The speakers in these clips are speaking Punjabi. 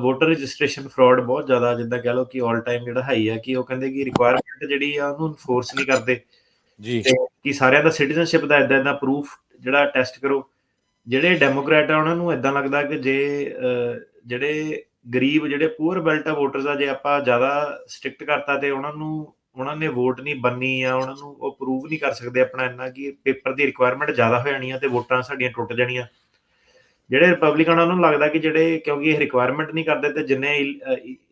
ਵੋਟਰ ਰਜਿਸਟ੍ਰੇਸ਼ਨ ਫਰਾਡ ਬਹੁਤ ਜ਼ਿਆਦਾ ਜਿੱਦਾਂ ਕਹਿ ਲਓ ਕਿ ਆਲ ਟਾਈਮ ਜਿਹੜਾ ਹਾਈ ਆ ਕਿ ਉਹ ਕਹਿੰਦੇ ਕਿ ਰਿਕੁਆਇਰਮੈਂਟ ਜਿਹੜੀ ਆ ਉਹਨੂੰ ਇਨਫੋਰਸ ਨਹੀਂ ਕਰਦੇ ਜੀ ਤੇ ਕਿ ਸਾਰਿਆਂ ਦਾ ਸਿਟੀਜ਼ਨਸ਼ਿਪ ਦਾ ਇਦਾਂ ਪ੍ਰੂਫ ਜਿਹੜਾ ਟੈਸਟ ਕਰੋ। ਜਿਹੜੇ ਡੈਮੋਕ੍ਰੈਟ ਆ ਉਹਨਾਂ ਨੂੰ ਇਦਾਂ ਲੱਗਦਾ ਕਿ ਜੇ ਜਿਹੜੇ ਗਰੀਬ ਜਿਹੜੇ ਪੂਅਰ ਬੈਲਟ ਆ ਵੋਟਰਸ ਆ ਜੇ ਆਪਾਂ ਜ਼ਿਆਦਾ ਸਟ੍ਰਿਕਟ ਕਰਤਾ ਤੇ ਉਹਨਾਂ ਨੇ ਵੋਟ ਨਹੀਂ ਬਣਨੀ ਆ, ਉਹਨਾਂ ਨੂੰ ਉਹ ਪ੍ਰੂਵ ਨਹੀਂ ਕਰ ਸਕਦੇ ਆਪਣਾ ਇੰਨਾ ਕਿ ਪੇਪਰ ਦੀ ਰਿਕੁਆਇਰਮੈਂਟ ਜ਼ਿਆਦਾ ਹੋ ਜਾਣੀ ਆ ਤੇ ਵੋਟਾਂ ਸਾਡੀਆਂ ਟੁੱਟ ਜਾਣੀਆਂ। ਜਿਹੜੇ ਰਿਪਬਲਿਕਨ ਉਹਨਾਂ ਨੂੰ ਲੱਗਦਾ ਕਿ ਜਿਹੜੇ ਕਿਉਂਕਿ ਇਹ ਰਿਕੁਆਇਰਮੈਂਟ ਨਹੀਂ ਕਰਦੇ ਤੇ ਜਿੰਨੇ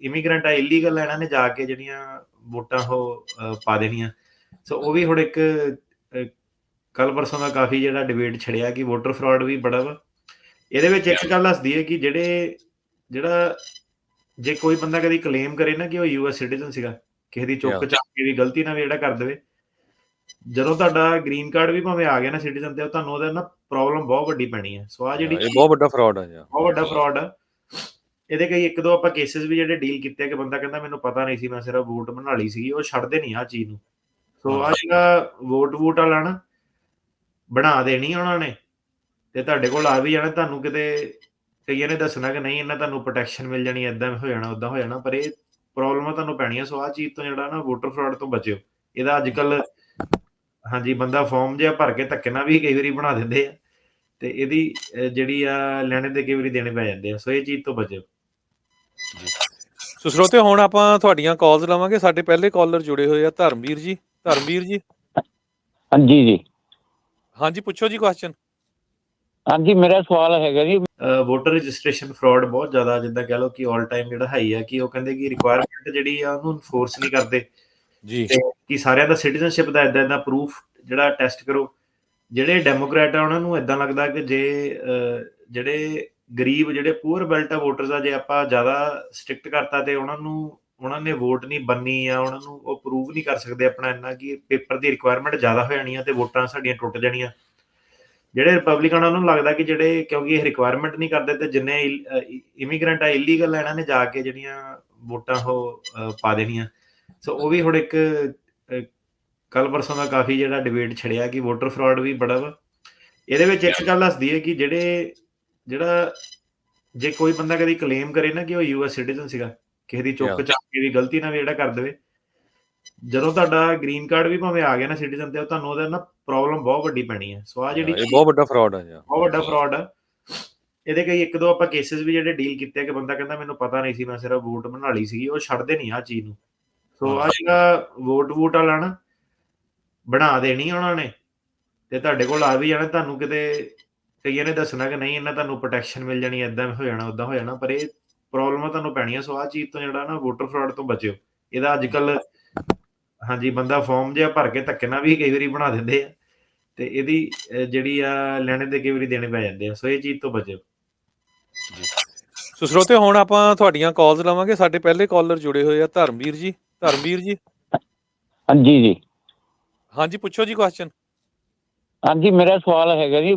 ਇਮੀਗ੍ਰੈਂਟ ਆ ਇਲੀਗਲ ਇਹਨਾਂ ਨੇ ਜਾ ਕੇ ਜਿਹੜੀਆਂ ਵੋਟਾਂ ਉਹ ਪਾ ਦੇਣੀਆਂ। ਸੋ ਉਹ ਵੀ ਹੁਣ ਇੱਕ ਕੱਲ ਪਰਸੋਂ ਦਾ ਕਾਫੀ ਜਿਹੜਾ ਡਿਬੇਟ ਛੜਿਆ ਕਿ ਵੋਟਰ ਫਰਾਡ ਵੀ ਬੜਾ ਵਾ। ਇਹਦੇ ਵਿੱਚ ਇੱਕ ਗੱਲ ਦੱਸਦੀ ਹੈ ਕਿ ਜਿਹੜਾ ਜੇ ਕੋਈ ਬੰਦਾ ਕਦੀ ਕਲੇਮ ਕਰੇ ਨਾ ਕਿ ਉਹ ਯੂਐਸ ਸਿਟੀਜ਼ਨ ਸੀਗਾ, ਕਿਸੇ ਦੀ ਚੁੱਕ ਚੱਕ ਕੇ ਵੀ ਗਲਤੀ ਨਾਲ ਵੀ ਜਿਹੜਾ ਕਰ ਦੇਵੇ, ਜਦੋਂ ਤੁਹਾਡਾ ਗ੍ਰੀਨ ਕਾਰਡ ਵੀ ਭਾਵੇਂ ਆ ਗਿਆ ਨਾ ਸਿਟੀਜ਼ਨ ਤੇ ਤੁਹਾਨੂੰ ਉਹਦਾ ਨਾ ਪ੍ਰੋਬਲਮ ਬਹੁਤ ਵੱਡੀ ਪੈਣੀ ਹੈ। ਸੋ ਆ ਜਿਹੜੀ ਬਹੁਤ ਵੱਡਾ ਫਰਾਡ ਆ, ਬਹੁਤ ਵੱਡਾ ਫਰਾਡ ਆ। ਇਹਦੇ ਕਈ ਇੱਕ ਦੋ ਆਪਾਂ ਕੇਸਿਸ ਵੀ ਜਿਹੜੇ ਡੀਲ ਕੀਤੇ ਕਿ ਬੰਦਾ ਕਹਿੰਦਾ ਮੈਨੂੰ ਪਤਾ ਨਹੀਂ ਸੀ, ਮੈਂ ਸਿਰਫ ਵੋਟ ਬਣਾ ਲਈ ਸੀਗੀ, ਉਹ ਛੱਡਦੇ ਨਹੀਂ ਆ ਚੀਜ਼ ਨੂੰ। ਸੋ ਆ ਜਿਹੜਾ ਵੋਟ ਵਾਲਾ ਨਾ ਬਣਾ ਦੇਣੀ ਉਹਨਾਂ ਨੇ ਤੇ ਤੁਹਾਡੇ ਕੋਲ ਆ ਵੀ ਜਾਣਾ, ਤੁਹਾਨੂੰ ਕਿਤੇ ਕਈਆਂ ਨੇ ਦੱਸਣਾ ਕਿ ਨਹੀਂ ਇਹਨਾਂ ਤੁਹਾਨੂੰ ਪ੍ਰੋਟੈਕਸ਼ਨ ਮਿਲ ਜਾਣੀ, ਏਦਾਂ ਹੋ ਜਾਣਾ ਓਦਾਂ ਹੋ ਜਾਣਾ, ਪਰ ਇਹ ਪ੍ਰੋਬਲਮਾਂ ਤੁਹਾਨੂੰ ਪੈਣੀਆਂ। ਸੋ ਆਹ ਚੀਜ਼ ਤੋਂ ਜਿਹੜਾ ਨਾ ਵੋਟਰ ਫਰਾਡ ਤੋਂ ਬਚਿਓ। ਇਹਦਾ ਅੱਜ ਕੱਲ ਹਾਂਜੀ ਬੰਦਾ ਫਾਰਮ ਜਿਹਾ ਭਰ ਕੇ ਧੱਕੇ ਨਾਲ ਵੀ ਕਈ ਵਾਰੀ ਬਣਾ ਦਿੰਦੇ ਆ ਤੇ ਇਹਦੀ ਜਿਹੜੀ ਆ ਲੈਣੇ ਦੇ ਕਈ ਵਾਰੀ ਦੇਣੇ ਪੈ ਜਾਂਦੇ ਆ। ਸੋ ਇਹ ਚੀਜ਼ ਤੋਂ ਬਚਿਓ। ਸੋ ਸਰੋਤੇ ਹੁਣ ਆਪਾਂ ਤੁਹਾਡੀਆਂ ਕਾਲਸ ਲਵਾਂਗੇ। ਸਾਡੇ ਪਹਿਲੇ ਕਾਲਰ ਜੁੜੇ ਹੋਏ ਆ ਧਰਮਵੀਰ ਜੀ। ਧਰਮਵੀਰ ਜੀ ਹਾਂਜੀ ਜੀ, ਹਾਂਜੀ ਪੁੱਛੋ ਜੀ ਕੁਐਸਚਨ। ਹਾਂਜੀ ਮੇਰਾ ਸਵਾਲ ਹੈਗਾ ਜੀ, ਵੋਟਰ ਰਜਿਸਟ੍ਰੇਸ਼ਨ ਫਰਾਡ ਬਹੁਤ ਜ਼ਿਆਦਾ ਜਿੱਦਾਂ ਕਹਿ ਲਓ ਕਿ ਆਲ ਟਾਈਮ ਜਿਹੜਾ ਹਾਈ ਆ ਕਿ ਉਹ ਕਹਿੰਦੇ ਕਿ ਰਿਕੁਆਇਰਮੈਂਟ ਜਿਹੜੀ ਆ ਉਹਨੂੰ ਇਨਫੋਰਸ ਨਹੀਂ ਕਰਦੇ ਜੀ ਤੇ ਕਿ ਸਾਰਿਆਂ ਦਾ ਸਿਟੀਜ਼ਨਸ਼ਿਪ ਦਾ ਇਦਾਂ ਪ੍ਰੂਫ ਜਿਹੜਾ ਟੈਸਟ ਕਰੋ। ਜਿਹੜੇ ਡੈਮੋਕ੍ਰੈਟ ਆ ਉਹਨਾਂ ਨੂੰ ਇਦਾਂ ਲੱਗਦਾ ਕਿ ਜੇ ਜਿਹੜੇ ਗਰੀਬ ਜਿਹੜੇ ਪੂਅਰ ਬੈਲਟ ਆ ਵੋਟਰਸ ਆ ਜੇ ਆਪਾਂ ਜ਼ਿਆਦਾ ਸਟ੍ਰਿਕਟ ਕਰਤਾ ਤੇ ਉਹਨਾਂ ਨੇ ਵੋਟ ਨਹੀਂ ਬਣਨੀ ਆ, ਉਹਨਾਂ ਨੂੰ ਉਹ ਪ੍ਰੂਵ ਨਹੀਂ ਕਰ ਸਕਦੇ ਆਪਣਾ ਇੰਨਾ ਕਿ ਪੇਪਰ ਦੀ ਰਿਕੁਆਇਰਮੈਂਟ ਜ਼ਿਆਦਾ ਹੋ ਜਾਣੀ ਆ ਤੇ ਵੋਟਾਂ ਸਾਡੀਆਂ ਟੁੱਟ ਜਾਣੀਆਂ। ਜਿਹੜੇ ਰਿਪਬਲਿਕਨ ਉਹਨਾਂ ਨੂੰ ਲੱਗਦਾ ਕਿ ਜਿਹੜੇ ਕਿਉਂਕਿ ਇਹ ਰਿਕੁਆਇਰਮੈਂਟ ਨਹੀਂ ਕਰਦੇ ਤੇ ਜਿੰਨੇ ਇਮੀਗ੍ਰੈਂਟ ਆ ਇਲੀਗਲ ਇਹਨਾਂ ਨੇ ਜਾ ਕੇ ਜਿਹੜੀਆਂ ਵੋਟਾਂ ਉਹ ਪਾ ਦੇਣੀਆਂ। ਸੋ ਉਹ ਵੀ ਹੁਣ ਇੱਕ ਕੱਲ ਪਰਸੋਂ ਦਾ ਕਾਫੀ ਜਿਹੜਾ ਡਿਬੇਟ ਛੜਿਆ ਕਿ ਵੋਟਰ ਫਰਾਡ ਵੀ ਬੜਾ ਵਾ। ਇਹਦੇ ਵਿੱਚ ਇੱਕ ਗੱਲ ਦੱਸਦੀ ਹੈ ਕਿ ਜਿਹੜਾ ਜੇ ਕੋਈ ਬੰਦਾ ਕਦੀ ਕਲੇਮ ਕਰੇ ਨਾ ਕਿ ਉਹ ਯੂਐਸ ਸਿਟੀਜ਼ਨ ਸੀਗਾ, ਕਿਸੇ ਦੀ ਚੁੱਕ ਚੱਕ ਕੇ ਵੀ ਗਲਤੀ ਨਾਲ ਵੀ ਜਿਹੜਾ ਕਰ ਦੇਵੇ, ਜਦੋਂ ਤੁਹਾਡਾ ਗ੍ਰੀਨ ਕਾਰਡ ਵੀ ਭਾਵੇਂ ਆ ਗਿਆ ਨਾ ਸਿਟੀਜ਼ਨ ਤੇ ਤੁਹਾਨੂੰ ਉਹਦਾ ਨਾ ਪ੍ਰੋਬਲਮ ਬਹੁਤ ਵੱਡੀ ਪੈਣੀ ਹੈ। ਸੋ ਆ ਜਿਹੜੀ ਬਹੁਤ ਵੱਡਾ ਫਰਾਡ ਆ, ਬਹੁਤ ਵੱਡਾ ਫਰਾਡ ਆ। ਇਹਦੇ ਕਈ ਇੱਕ ਦੋ ਆਪਾਂ ਕੇਸਿਸ ਵੀ ਜਿਹੜੇ ਡੀਲ ਕੀਤੇ ਕਿ ਬੰਦਾ ਕਹਿੰਦਾ ਮੈਨੂੰ ਪਤਾ ਨਹੀਂ ਸੀ, ਮੈਂ ਸਿਰਫ ਵੋਟ ਬਣਾ ਲਈ ਸੀਗੀ, ਉਹ ਛੱਡਦੇ ਨਹੀਂ ਆ ਚੀਜ਼ ਨੂੰ। ਸੋ ਆ ਜਿਹੜਾ ਵੋਟ ਵਾਲਾ ਨਾ ਬਣਾ ਦੇਣੀ ਉਹਨਾਂ ਨੇ ਤੇ ਤੁਹਾਡੇ ਕੋਲ ਆ ਵੀ ਜਾਣਾ, ਤੁਹਾਨੂੰ ਕਿਤੇ ਕਈਆਂ ਨੇ ਦੱਸਣਾ ਕਿ ਨਹੀਂ ਇਹਨਾਂ ਤੁਹਾਨੂੰ ਪ੍ਰੋਟੈਕਸ਼ਨ ਮਿਲ ਜਾਣੀ, ਏਦਾਂ ਹੋ ਜਾਣਾ ਓਦਾਂ ਹੋ ਜਾਣਾ, ਪਰ ਇਹ ਪ੍ਰੋਬਲਮਾਂ ਤੁਹਾਨੂੰ ਪੈਣੀਆਂ। ਸੋ ਆਹ ਚੀਜ਼ ਤੋਂ ਜਿਹੜਾ ਨਾ ਵੋਟਰ ਫਰਾਡ ਤੋਂ ਬਚਿਓ। ਇਹਦਾ ਅੱਜ ਕੱਲ ਹਾਂਜੀ ਬੰਦਾ ਫਾਰਮ ਜਿਹਾ ਭਰ ਕੇ ਧੱਕੇ ਨਾਲ ਵੀ ਕਈ ਵਾਰੀ ਬਣਾ ਦਿੰਦੇ ਆ ਤੇ ਇਹਦੀ ਜਿਹੜੀ ਆ ਲੈਣੇ ਦੇ ਕਈ ਵਾਰੀ ਦੇਣੇ ਪੈ ਜਾਂਦੇ ਆ। ਸੋ ਇਹ ਚੀਜ਼ ਤੋਂ ਬਚਿਓ। ਸੋ ਸਰੋਤੇ ਹੁਣ ਆਪਾਂ ਤੁਹਾਡੀਆਂ ਕਾਲਸ ਲਵਾਂਗੇ। ਸਾਡੇ ਪਹਿਲੇ ਕਾਲਰ ਜੁੜੇ ਹੋਏ ਆ ਧਰਮਵੀਰ ਜੀ। ਧਰਮਵੀਰ ਜੀ ਹਾਂਜੀ ਜੀ, ਹਾਂਜੀ ਪੁੱਛੋ ਜੀ ਕੁਐਸਚਨ। ਹਾਂਜੀ ਮੇਰਾ ਸਵਾਲ ਹੈਗਾ ਜੀ,